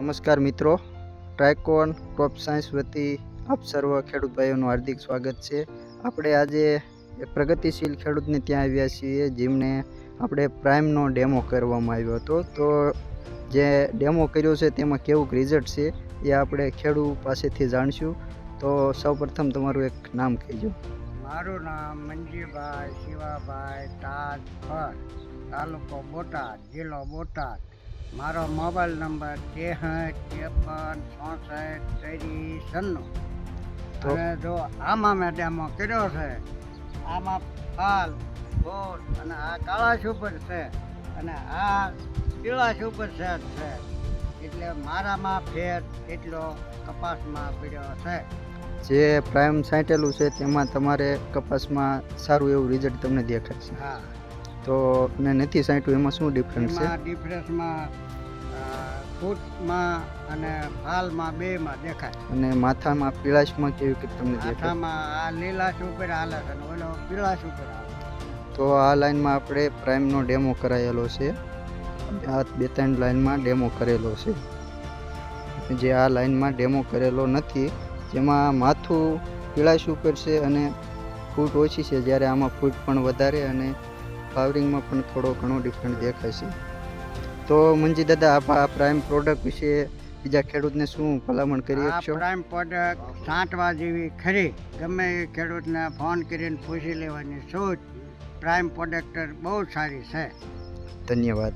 નમસ્કાર મિત્રો, ટ્રાયકોન crop science વતી આપ સર્વ ખેડૂત ભાઈઓનું હાર્દિક સ્વાગત છે. આપણે આજે એક પ્રગતિશીલ ખેડૂતને ત્યાં આવ્યા છીએ જેમને આપણે પ્રાઇમનો ડેમો કરવામાં આવ્યો હતો. તો જે ડેમો કર્યો છે તેમાં કેવું રિઝલ્ટ છે એ આપણે ખેડૂત પાસેથી જાણશું. તો સૌપ્રથમ તમારું એક નામ કહેજો. મારું નામ મંજીભાઈ શિવાભાઈ તાજપર, તાલુકો બોટાદ, જિલ્લો બોટાદ. મારો મોબાઈલ નંબર 63 53 64 અને જો આમાં મેં ડેમો કર્યો છે, આમાં ફાલ ફૂલ અને આ કાળા સુપર છે અને આ પીળા સુપર સેટ છે. એટલે મારામાં ફેર એટલો કપાસમાં પડ્યો છે. જે પ્રાઇમ છાંટેલું છે તેમાં તમારે કપાસમાં સારું એવું રિઝલ્ટ તમને દેખાય છે. હા, તો ને નથી છાંટ્યું એમાં શું ડિફરન્સ છે? એમાં ડિફરન્સમાં ફૂટમાં અને ફાલમાં બેમાં દેખાય. અને માથામાં પીળાશમાં કેવી કે તમને દેખાય? માથામાં આ લીલા ઉપર હાલે છે અને ઓલો પીળા ઉપર હાલે. તો આ લાઈનમાં આપણે પ્રાઇમનો ડેમો કરાયેલો છે. આ 2-3 લાઈનમાં ડેમો કરેલો છે. જે આ લાઈનમાં ડેમો કરેલો નથી, જેમાં માથું પીળાશ ઉપર છે અને ફૂટ ઓછી છે, જ્યારે આમાં ફૂટ પણ વધારે અને ફ્લાવરિંગમાં પણ થોડો ઘણો ડિફરન્ટ દેખાય છે. તો મંજી દાદા, આપ આ પ્રાઇમ પ્રોડક્ટ વિશે બીજા ખેડૂતને શું ભલામણ કરી આ શકશો? પ્રાઇમ પ્રોડક્ટ છાંટવા જેવી ખરી. ગમે એ ખેડૂતને ફોન કરીને પૂછી લેવાની સૂચ. પ્રાઇમ પ્રોડક્ટ બહુ સારી છે. ધન્યવાદ.